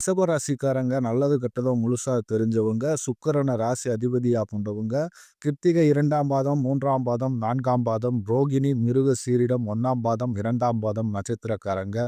ரிஷபராசிக்காரங்க நல்லது கெட்டதோ முழுசா தெரிஞ்சவங்க. சுக்கிரன ராசி அதிபதியா கொண்டவங்க. கிருத்திகை 2ஆம் பாதம், 3ஆம் பாதம், 4ஆம் பாதம், ரோகிணி, மிருகசீரிடம் 1ஆம் பாதம், 2ஆம் பாதம் நட்சத்திரக்காரங்க.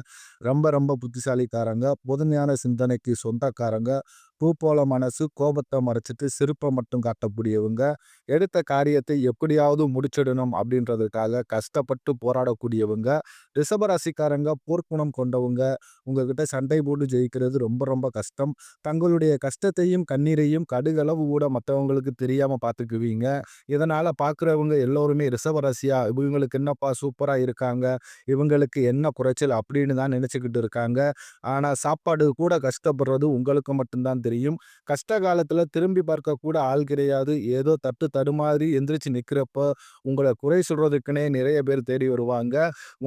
ரொம்ப ரொம்ப புத்திசாலிக்காரங்க. பொதுமையான சிந்தனைக்கு சொந்தக்காரங்க. பூ போல மனசு, கோபத்த மறைச்சிட்டு சிரிப்ப மட்டும் காட்டக்கூடியவங்க. எடுத்த காரியத்தை எப்படியாவது முடிச்சிடணும் அப்படின்றதுக்காக கஷ்டப்பட்டு போராடக்கூடியவங்க. ரிஷபராசிக்காரங்க போர்க்குணம் கொண்டவங்க. உங்ககிட்ட சண்டை போட்டு ஜெயிக்கிறது ரொம்ப ரொம்ப கஷ்டம். தங்களுடைய கஷ்டத்தையும் கண்ணீரையும் கடுகளவு கூட மத்தவங்களுக்கு தெரியாம பார்த்துக்குவீங்க. இதனால பார்க்குறவங்க எல்லோருமே ரிஷபராசியா இவங்களுக்கு என்னப்பா சூப்பரா இருக்காங்க, இவங்களுக்கு என்ன குறைச்சல் அப்படின்னு தான் நினைச்சுக்கிட்டு இருக்காங்க. ஆனா சாப்பாடு கூட கஷ்டப்படுறது உங்களுக்கு மட்டும் தான் தெரியும். கஷ்ட காலத்துல திரும்பி பார்க்க கூட ஆள் கிடையாது. ஏதோ தட்டு தடுமாறி எந்திரிச்சு நிக்கிறப்ப உங்கள குறை சொல்றதுக்குன்னே நிறைய பேர் தேடி வருவாங்க.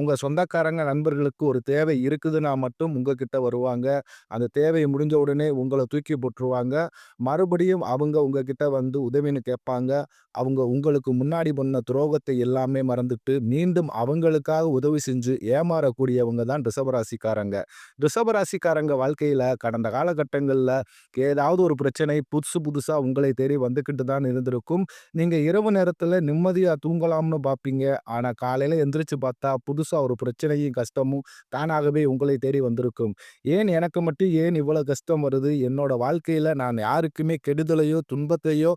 உங்க சொந்தக்காரங்க, நண்பர்களுக்கு ஒரு தேவை இருக்குதுன்னா மட்டும் உங்ககிட்ட வருவாங்க. அந்த தேவை முடிஞ்ச உடனே உங்கள தூக்கி போட்டுருவாங்க. மறுபடியும் அவங்க உங்ககிட்ட வந்து உதவின்னு கேட்பாங்க. அவங்க உங்களுக்கு முன்னாடி பண்ண துரோகத்தை எல்லாமே மறந்துட்டு, மீண்டும் அவங்களுக்காக உதவி செஞ்சு ஏமாறக்கூடியவங்க தான் ரிஷபராசிக்காரங்க. ரிஷபராசிக்காரங்க வாழ்க்கையில கடந்த காலகட்டங்கள்ல ஏதாவது ஒரு பிரச்சனை புதுசு புதுசா உங்களை தேடி வந்துகிட்டு தான் இருந்திருக்கும். நீங்க இரவு நேரத்துல நிம்மதியா தூங்கலாம்னு பார்ப்பீங்க. ஆனா காலையில எந்திரிச்சு பார்த்தா புதுசா ஒரு பிரச்சனையும், கஷ்டமும் தானாகவே உங்களை தேடி வந்திருக்கும். ஏன் எனக்கு மட்டும் ஏன் இவ்வளவு கஷ்டம் வருது? என்னோட வாழ்க்கையில நான் யாருக்குமே கெடுதலையோ, துன்பத்தையோ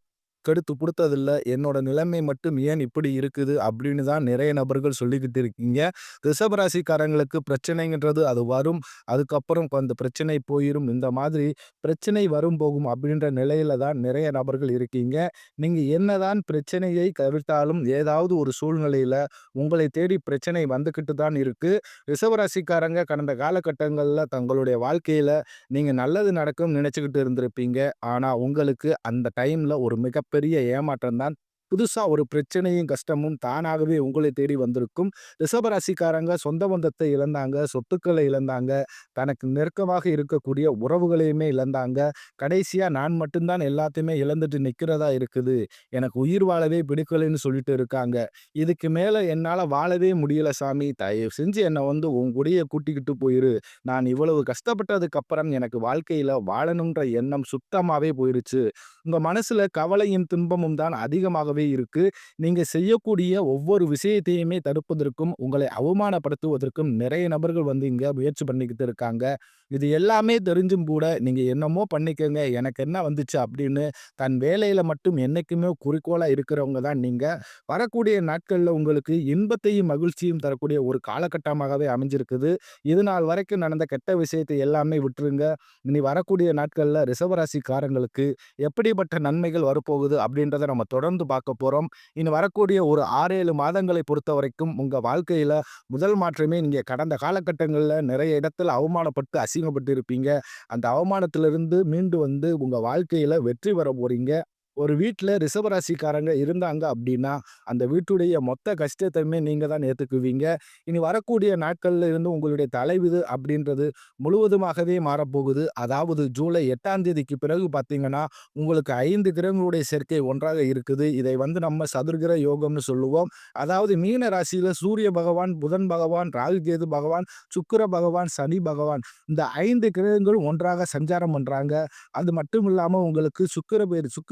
கெடுத்து குடுத்ததில்ல. என்னோட நிலைமை மட்டும் ஏன் இப்படி இருக்குது? அப்படின்னு தான் நிறைய நபர்கள் சொல்லிக்கிட்டு இருக்கீங்க. ரிஷபராசிக்காரங்களுக்கு பிரச்சனைங்கிறது அது வரும். அதுக்கப்புறம் அந்த பிரச்சனை போயிரும். இந்த மாதிரி பிரச்சனை வரும், போகும் அப்படின்ற நிலையில தான் நிறைய நபர்கள் இருக்கீங்க. நீங்க என்னதான் பிரச்சனையை தவிர்த்தாலும் ஏதாவது ஒரு சூழ்நிலையில உங்களை தேடி பிரச்சனை வந்துகிட்டு தான் இருக்கு. ரிஷபராசிக்காரங்க கடந்த காலகட்டங்கள்ல தங்களுடைய வாழ்க்கையில நீங்க நல்லது நடக்கும்னு நினைச்சுக்கிட்டு இருந்திருப்பீங்க. ஆனா உங்களுக்கு அந்த டைம்ல ஒரு மிகப்பெரிய ஏமாற்றம் தான். புதுசா ஒரு பிரச்சனையும், கஷ்டமும் தானாகவே உங்களை தேடி வந்திருக்கும். ரிஷபராசிக்காரங்க சொந்த பந்தத்தை இழந்தாங்க, சொத்துக்களை இழந்தாங்க, தனக்கு நெருக்கமாக இருக்கக்கூடிய உறவுகளையுமே இழந்தாங்க. கடைசியா நான் மட்டும் தான் எல்லாத்தையுமே இழந்துட்டு நிக்கிறதா இருக்குது. எனக்கு உயிர் வாழவே பிடிக்கலைன்னு சொல்லிட்டு இருக்காங்க. இதுக்கு மேல என்னால வாழவே முடியல சாமி. தயவு செஞ்சு என்ன வந்து உன் கூடயே கூட்டிக்கிட்டு போயிரு. நான் இவ்வளவு கஷ்டப்பட்டதுக்கு அப்புறம் எனக்கு வாழ்க்கையில வாழணுன்ற எண்ணம் சுத்தமாவே போயிருச்சு. உங்க மனசுல கவலையும், துன்பமும் தான் அதிகமாகவே இருக்கு. நீங்க செய்யக்கூடிய ஒவ்வொரு விஷயத்தையுமே தடுப்பதற்கும், உங்களை அவமானப்படுத்துவதற்கும் நிறைய நபர்கள் வந்து இங்க முயற்சி பண்ணிக்கிட்டு இருக்காங்க. இது எல்லாமே தெரிஞ்சும் கூட நீங்க என்னமோ பண்ணிக்கங்க, எனக்கு என்ன வந்துச்சு அப்படின்னு தன் வேலையில மட்டும் என்னைக்குமே குறிக்கோளா இருக்கிறவங்க தான் நீங்க. வரக்கூடிய நாட்கள்ல உங்களுக்கு இன்பத்தையும், மகிழ்ச்சியும் தரக்கூடிய ஒரு காலகட்டமாகவே அமைஞ்சிருக்குது. இது நாள் வரைக்கும் நடந்த கெட்ட விஷயத்தை எல்லாமே விட்டுருங்க. இனி வரக்கூடிய நாட்கள்ல ரிஷபராசிக்காரங்களுக்கு எப்படிப்பட்ட நன்மைகள் வரப்போகுது அப்படின்றத நம்ம தொடர்ந்து பார்க்க போறோம். இனி வரக்கூடிய ஒரு 6, 7 மாதங்களை பொறுத்தவரைக்கும் உங்க வாழ்க்கையில முதல் மாற்றமே நீங்க கடந்த காலகட்டங்கள்ல நிறைய இடத்துல அவமானப்பட்டு, அசிங்கப்பட்டு இருப்பீங்க. அந்த அவமானத்திலிருந்து மீண்டு வந்து உங்க வாழ்க்கையில வெற்றி பெற போறீங்க. ஒரு வீட்ல ரிஷபராசிக்காரங்க இருந்தாங்க அப்படின்னா, அந்த வீட்டுடைய மொத்த கஷ்டத்தையுமே நீங்க தான் ஏத்துக்குவீங்க. இனி வரக்கூடிய நாட்கள்ல இருந்து உங்களுடைய தலைவிதி அப்படின்றது முழுவதுமாகவே மாறப்போகுது. அதாவது ஜூலை 8ஆம் தேதிக்கு பிறகு பார்த்தீங்கன்னா, உங்களுக்கு 5 கிரகங்களுடைய சேர்க்கை ஒன்றாக இருக்குது. இதை வந்து நம்ம சதுர்கிர யோகம்னு சொல்லுவோம். அதாவது மீன ராசியில சூரிய பகவான், புதன் பகவான், ராகு கேது பகவான், சுக்கிர பகவான், சனி பகவான் இந்த 5 கிரகங்களும் ஒன்றாக சஞ்சாரம் பண்றாங்க. அது மட்டும் இல்லாம உங்களுக்கு சுக்கிர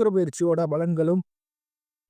பயிற்சியோட பலன்களும்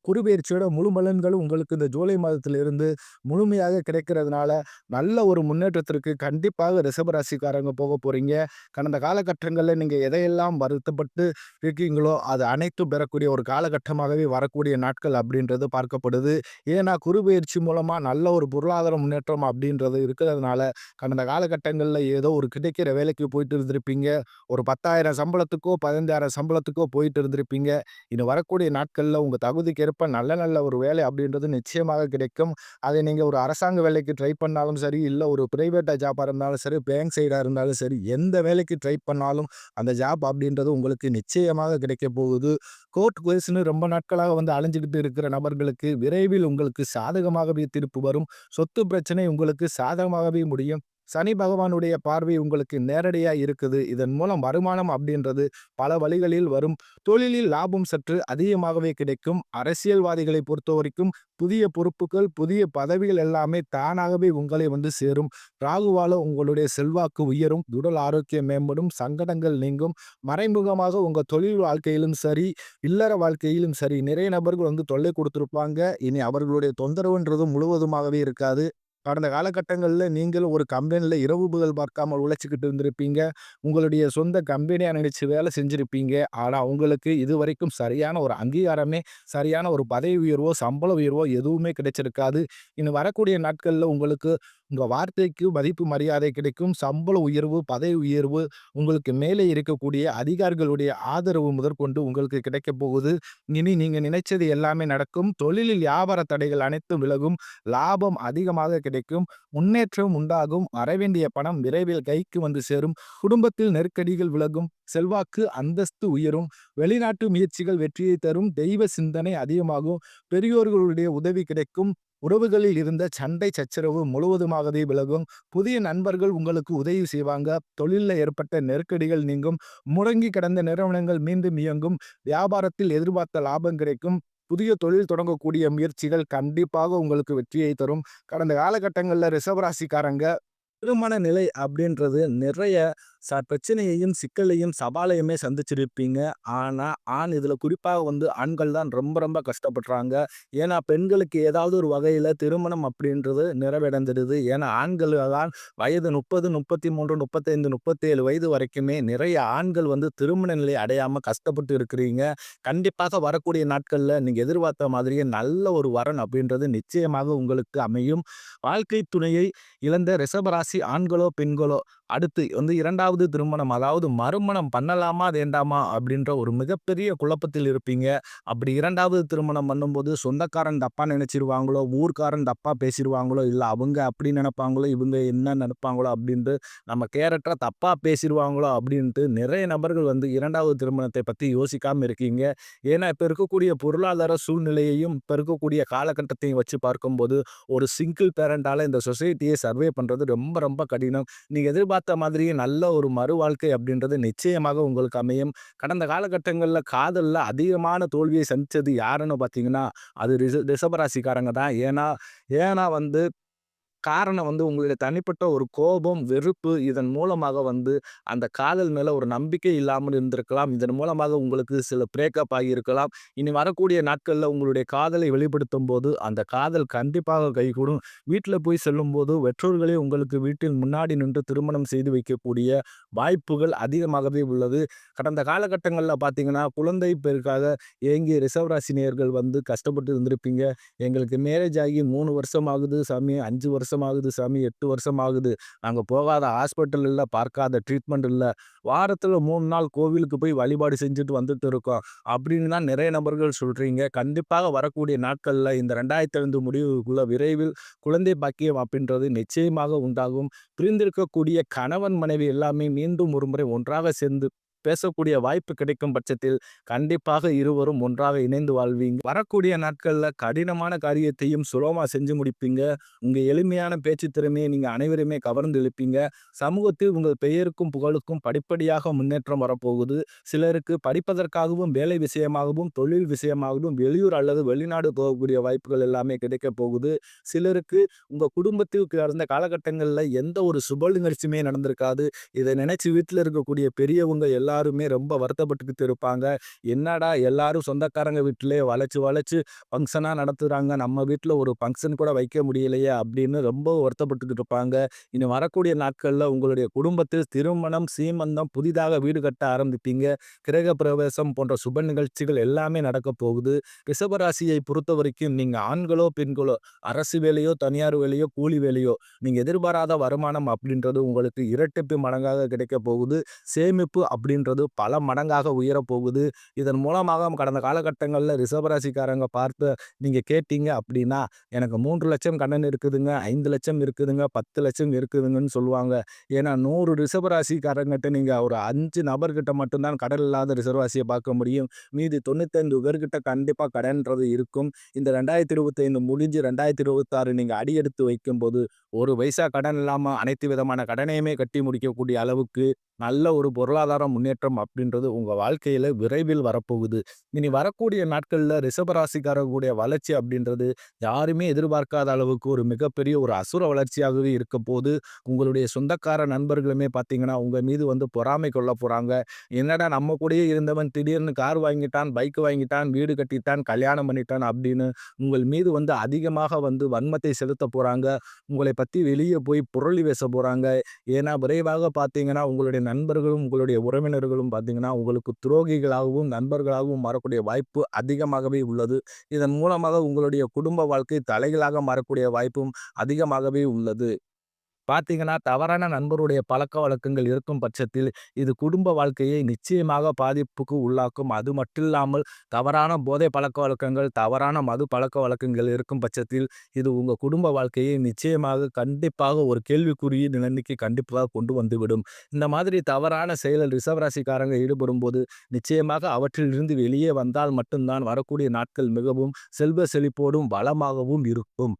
குரு பெயர்ச்சியோட முழு பலன்களும் உங்களுக்கு இந்த ஜூலை மாதத்திலிருந்து முழுமையாக கிடைக்கிறதுனால, நல்ல ஒரு முன்னேற்றத்திற்கு கண்டிப்பாக ரிஷபராசிக்காரங்க போக போறீங்க. கடந்த காலகட்டங்கள்ல நீங்க எதையெல்லாம் வருத்தப்பட்டு இருக்கீங்களோ, அது அனைத்தும் பெறக்கூடிய ஒரு காலகட்டமாகவே வரக்கூடிய நாட்கள் அப்படின்றது பார்க்கப்படுது. ஏன்னா, குரு பெயர்ச்சி மூலமா நல்ல ஒரு பொருளாதார முன்னேற்றம் அப்படின்றது இருக்கிறதுனால, கடந்த காலகட்டங்கள்ல ஏதோ ஒரு கிடைக்கிற வேலைக்கு போயிட்டு இருந்திருப்பீங்க. ஒரு 10,000 சம்பளத்துக்கோ, 15,000 சம்பளத்துக்கோ போயிட்டு இருந்திருப்பீங்க. இனி வரக்கூடிய நாட்கள்ல உங்க தகுதிக்கேற்ப நல்ல நல்ல ஒரு வேலை அப்படின்றது நிச்சயமாக கிடைக்கும். அதை நீங்க ஒரு அரசாங்க வேலைக்கு ட்ரை பண்ணாலும் சரி, இல்ல ஒரு பிரைவேட்டா ஜாப்பா இருந்தாலும் சரி, பேங்க் சைடா இருந்தாலும் சரி, எந்த வேலைக்கு ட்ரை பண்ணாலும் அந்த ஜாப் அப்படின்றது உங்களுக்கு நிச்சயமாக கிடைக்கப் போகுது. கோர்ட் கேஸ்ன்னு ரொம்ப நாட்களாக வந்து அலைஞ்சுகிட்டு இருக்கிற நபர்களுக்கு விரைவில் உங்களுக்கு சாதகமாகவே தீர்ப்பு வரும். சொத்து பிரச்சனை உங்களுக்கு சாதகமாகவே முடியும். சனி பகவானுடைய பார்வை உங்களுக்கு நேரடியா இருக்குது. இதன் மூலம் வருமானம் அப்படின்றது பல வழிகளில் வரும். தொழிலில் லாபம் சற்று அதிகமாகவே கிடைக்கும். அரசியல்வாதிகளை பொறுத்தவரைக்கும் புதிய பொறுப்புகள், புதிய பதவிகள் எல்லாமே தானாகவே உங்களை வந்து சேரும். ராகுவால உங்களுடைய செல்வாக்கு உயரும். உடல் ஆரோக்கியம் மேம்படும். சங்கடங்கள் நீங்கும். மறைமுகமாக உங்க தொழில் வாழ்க்கையிலும் சரி, இல்லற வாழ்க்கையிலும் சரி, நிறைய நபர்கள் வந்து தொல்லை குடுத்திருப்பாங்க. இனி அவர்களுடைய தொந்தரவுன்றது முழுவதுமாகவே இருக்காது. கடந்த காலகட்டங்கள்ல நீங்களும் ஒரு கம்பெனில இரவு பகல் பார்க்காமல் உழைச்சுக்கிட்டு இருந்திருப்பீங்க. உங்களுடைய சொந்த கம்பெனியா நினைச்சு வேலை செஞ்சிருப்பீங்க. ஆனா, உங்களுக்கு இதுவரைக்கும் சரியான ஒரு அங்கீகாரமே, சரியான ஒரு பதவி உயர்வோ, சம்பள உயர்வோ எதுவுமே கிடைச்சிருக்காது. இனி வரக்கூடிய நாட்கள்ல உங்களுக்கு உங்க வார்த்தைக்கு மதிப்பு மரியாதை கிடைக்கும். சம்பள உயர்வு, பதவி உயர்வு, உங்களுக்கு மேலே இருக்கக்கூடிய அதிகாரிகளுடைய ஆதரவு முதற்கொண்டு உங்களுக்கு கிடைக்கப் போகுது. இனி நீங்க நினைச்சது எல்லாமே நடக்கும். தொழிலில் வியாபார தடைகள் அனைத்தும் விலகும். லாபம் அதிகமாக கிடைக்கும். முன்னேற்றம் உண்டாகும். வரவேண்டிய பணம் விரைவில் கைக்கு வந்து சேரும். குடும்பத்தில் நெருக்கடிகள் விலகும். செல்வாக்கு, அந்தஸ்து உயரும். வெளிநாட்டு முயற்சிகள் வெற்றியை தரும். தெய்வ சிந்தனை அதிகமாகும். பெரியோர்களுடைய உதவி கிடைக்கும். உறவுகளில் இருந்த சண்டை சச்சரவு முழுவதுமாகவே விலகும். புதிய நண்பர்கள் உங்களுக்கு உதவி செய்வாங்க. தொழில்ல ஏற்பட்ட நெருக்கடிகள் நீங்கும். முடங்கி கிடந்த நிறுவனங்கள் மீண்டும் இயங்கும். வியாபாரத்தில் எதிர்பார்த்த லாபம் கிடைக்கும். புதிய தொழில் தொடங்கக்கூடிய முயற்சிகள் கண்டிப்பாக உங்களுக்கு வெற்றியை தரும். கடந்த காலகட்டங்கள்ல ரிஷபராசிக்காரங்க திருமண நிலை அப்படின்றது நிறைய பிரச்சனையையும், சிக்கலையும், சவாலையுமே சந்திச்சிருப்பீங்க. ஆனா, இதுல குறிப்பாக வந்து ஆண்கள் தான் ரொம்ப ரொம்ப கஷ்டப்படுறாங்க. ஏன்னா, பெண்களுக்கு ஏதாவது ஒரு வகையில திருமணம் அப்படின்றது நிறைவடைந்துடுது. ஏன்னா, ஆண்கள் தான் வயது 30, 33, 35, 37 வயது வரைக்குமே நிறைய ஆண்கள் வந்து திருமண நிலை அடையாம கஷ்டப்பட்டு இருக்கிறீங்க. கண்டிப்பாக வரக்கூடிய நாட்கள்ல நீங்க எதிர்பார்த்த மாதிரியே நல்ல ஒரு வரன் அப்படின்றது நிச்சயமாக உங்களுக்கு அமையும். வாழ்க்கை துணையை இழந்த ரிஷபராசி ஆண்களோ, பெண்களோ அடுத்து வந்து 2வது திருமணம், அதாவது மறுமணம் பண்ணலாமா? வேண்டாமா? அப்படின்ற ஒரு மிகப்பெரிய குழப்பத்தில் இருப்பீங்க. அப்படி 2வது திருமணம் பண்ணும்போது சொந்தக்காரன் தப்பா நினைச்சிருவாங்களோ, ஊர்க்காரன் தப்பா பேசிருவாங்களோ, இல்ல அவங்க அப்படி நினைப்பாங்களோ, இவங்க என்ன நினைப்பாங்களோ அப்படின்ட்டு நம்ம கேரக்டர தப்பா பேசிருவாங்களோ அப்படின்ட்டு நிறைய நபர்கள் வந்து 2வது திருமணத்தை பத்தி யோசிக்காம இருக்கீங்க. ஏன்னா, இப்ப இருக்கக்கூடிய பொருளாதார சூழ்நிலையையும், இப்ப இருக்கக்கூடிய காலகட்டத்தையும் வச்சு பார்க்கும்போது, ஒரு சிங்கிள் பேரண்டால இந்த சொசைட்டிய சர்வே பண்றது ரொம்ப ரொம்ப கடினம். நீங்க எதிர்பார்த்த மாதிரியே நல்ல ஒரு மறு வாழ்க்கை அப்படின்றது நிச்சயமாக உங்களுக்கு அமையும். கடந்த காலகட்டங்கள்ல காதல்ல அதிகமான தோல்வியை சந்திச்சது யாருன்னு பார்த்தீங்கன்னா, அது ரிஷபராசிக்காரங்க தான். ஏன்னா ஏன்னா வந்து காரணம் வந்து உங்களுடைய தனிப்பட்ட ஒரு கோபம், வெறுப்பு இதன் மூலமாக வந்து அந்த காதல் மேல ஒரு நம்பிக்கை இல்லாமல் இருந்திருக்கலாம். இதன் மூலமாக உங்களுக்கு சில பிரேக்கப் ஆகியிருக்கலாம். இனி வரக்கூடிய நாட்கள்ல உங்களுடைய காதலை வெளிப்படுத்தும்போது, அந்த காதல் கண்டிப்பாக கைகூடும். வீட்ல போய் சொல்லும்போது பெற்றோர்களே உங்களுக்கு வீட்டின் முன்னாடி நின்று திருமணம் செய்து வைக்கக்கூடிய வாய்ப்புகள் அதிகமாகவே உள்ளது. கடந்த காலகட்டங்கள்ல பார்த்தீங்கன்னா, குழந்தை பேருக்காக ஏங்கிய ரிஷவ ராசி நேயர்கள் வந்து கஷ்டப்பட்டு இருந்திருப்பீங்க. எங்களுக்கு மேரேஜ் ஆகி 3 வருஷம் ஆகுது சாமி, 5 வருஷம் ஆகுது சாமி, 8 வருஷம் ஆகுது. நாங்க போகாத ஹாஸ்பிட்டல் இல்ல, பார்க்காத ட்ரீட்மெண்ட் இல்ல. வாரத்துல 3 நாள் கோவிலுக்கு போய் வழிபாடு செஞ்சுட்டு வந்துட்டு இருக்கோம். அப்படின்னு தான் நிறைய நபர்கள் சொல்றீங்க. கண்டிப்பாக வரக்கூடிய நாட்கள்ல இந்த 2005 முடிவுக்குள்ள விரைவில் குழந்தை பாக்கியம் அப்படின்றது நிச்சயமாக உண்டாகும். பிரிந்திருக்கக்கூடிய கணவன், மனைவி எல்லாமே மீண்டும் ஒருமுறை ஒன்றாக சேர்ந்து பேசக்கூடிய வாய்ப்பு கிடைக்கும் பட்சத்தில் கண்டிப்பாக இருவரும் ஒன்றாக இணைந்து வாழ்வீங்க. வரக்கூடிய நாட்கள்ல கடினமான காரியத்தையும் சுலபமா செஞ்சு முடிப்பீங்க. உங்க எளிமையான பேச்சு திறமையை நீங்க அனைவருமே கவர்ந்து இழுப்பீங்க. சமூகத்தில் உங்கள் பெயருக்கும் புகழுக்கும் படிப்படியாக முன்னேற்றம் வரப்போகுது. சிலருக்கு படிப்பதற்காகவும், வேலை விஷயமாகவும், தொழில் விஷயமாகவும் வெளியூர் அல்லது வெளிநாடு போகக்கூடிய வாய்ப்புகள் எல்லாமே கிடைக்கப் போகுது. சிலருக்கு உங்க குடும்பத்தில் கடந்த காலகட்டங்கள்ல எந்த ஒரு சுப நிகழ்ச்சியுமே நடந்திருக்காது. இதை நினைச்சு வீட்ல இருக்கக்கூடிய பெரியவங்க எல்லாருமே ரொம்ப வருத்தப்பட்டுக்கிட்டு இருப்பாங்க. என்னடா எல்லாரும் சொந்தக்காரங்க வீட்டிலேயே வளைச்சு வளைச்சு ஃபங்ஷனா நடத்துறாங்க. நம்ம வீட்ல ஒரு ஃபங்ஷன் கூட வைக்க முடியலையே அப்படின்னு ரொம்ப வருத்தப்பட்டுக்கிட்டு இருப்பாங்க. இனி வரக்கூடிய நாட்கள்ல உங்களுடைய குடும்பத்தில் திருமணம், சீமந்தம், புதிதாக வீடு கட்ட ஆரம்பிப்பீங்க. கிரக பிரவேசம் போன்ற சுப நிகழ்ச்சிகள் எல்லாமே நடக்கப் போகுது. ரிஷபராசியை பொறுத்தவரைக்கும் நீங்க ஆண்களோ, பெண்களோ, அரசு வேலையோ, தனியார் வேலையோ, கூலி வேலையோ, நீங்க எதிர்பாராத வருமானம் அப்படின்றது உங்களுக்கு இரட்டிப்பு மடங்காக கிடைக்கப் போகுது. சேமிப்பு அப்படின்ற அப்படின்றது பல மடங்காக உயரப்போகுது. இதன் மூலமாக கடந்த காலகட்டங்கள்ல ரிஷபராசிக்காரங்க பார்த்து நீங்க கேட்டீங்க அப்படின்னா, எனக்கு 3,00,000 கடன் இருக்குதுங்க, 5,00,000 இருக்குதுங்க, 10,00,000 இருக்குதுங்கன்னு சொல்லுவாங்க. ஏன்னா 100 ரிஷபராசிக்காரங்கட்ட நீங்க ஒரு 5 நபர்கிட்ட மட்டும் தான் கடன் இல்லாத ரிஷபராசிய பார்க்க முடியும். மீதி 95 பேர்கிட்ட கண்டிப்பா கடன்ன்றது இருக்கும். இந்த 2025 முடிஞ்சு 2026 நீங்க அடியெடுத்து வைக்கும்போது, ஒரு பைசா கடன் இல்லாம அனைத்து விதமான கடனையுமே கட்டி முடிக்கக்கூடிய அளவுக்கு நல்ல ஒரு பொருளாதார முன்னேற்றம் அப்படின்றது உங்க வாழ்க்கையில விரைவில் வரப்போகுது. இனி வரக்கூடிய நாட்கள்ல ரிஷபராசிக்காரர்களுடைய வளர்ச்சி அப்படின்றது யாருமே எதிர்பார்க்காத அளவுக்கு ஒரு மிகப்பெரிய ஒரு அசுர வளர்ச்சியாகவே இருக்கப்போது. உங்களுடைய சொந்தக்கார நண்பர்களுமே பார்த்தீங்கன்னா, உங்க மீது வந்து பொறாமை கொள்ளப் போறாங்க. என்னடா நம்ம கூடயே இருந்தவன் திடீர்னு கார் வாங்கிட்டான், பைக் வாங்கிட்டான், வீடு கட்டிட்டான், கல்யாணம் பண்ணிட்டான் அப்படின்னு உங்கள் மீது வந்து அதிகமாக வந்து வன்மத்தை செலுத்தப் போறாங்க. உங்களை பத்தி வெளிய போய் புரளி பேசப் போறாங்க. ஏன்னா விரைவாக பார்த்தீங்கன்னா, உங்களுடைய நண்பர்களும், உங்களுடைய உறவினர்களும் பார்த்தீங்கன்னா, உங்களுக்கு துரோகிகளாகவும், நண்பர்களாகவும் மாறக்கூடிய வாய்ப்பு அதிகமாகவே உள்ளது. இதன் மூலமாக உங்களுடைய குடும்ப வாழ்க்கை தலைகீழாக மாறக்கூடிய வாய்ப்பும் அதிகமாகவே உள்ளது. பார்த்தீங்கன்னா, தவறான நண்பருடைய பழக்கவழக்கங்கள் இருக்கும் பட்சத்தில், இது குடும்ப வாழ்க்கையை நிச்சயமாக பாதிப்புக்கு உள்ளாக்கும். அது மட்டில்லாமல் தவறான போதை பழக்கவழக்கங்கள், தவறான மது பழக்கவழக்கங்கள் இருக்கும் பட்சத்தில், இது உங்க குடும்ப வாழ்க்கையை நிச்சயமாக கண்டிப்பாக ஒரு கேள்விக்குறிய நிலைமைக்கு கண்டிப்பாக கொண்டு வந்துவிடும். இந்த மாதிரி தவறான செயலில் ரிஷபராசிக்காரங்க ஈடுபடும்போது, நிச்சயமாக அவற்றிலிருந்து வெளியே வந்தால் மட்டும் தான் வரக்கூடிய நாட்கள் மிகவும் செல்வ செழிப்போடும், வளமாகவும் இருக்கும்.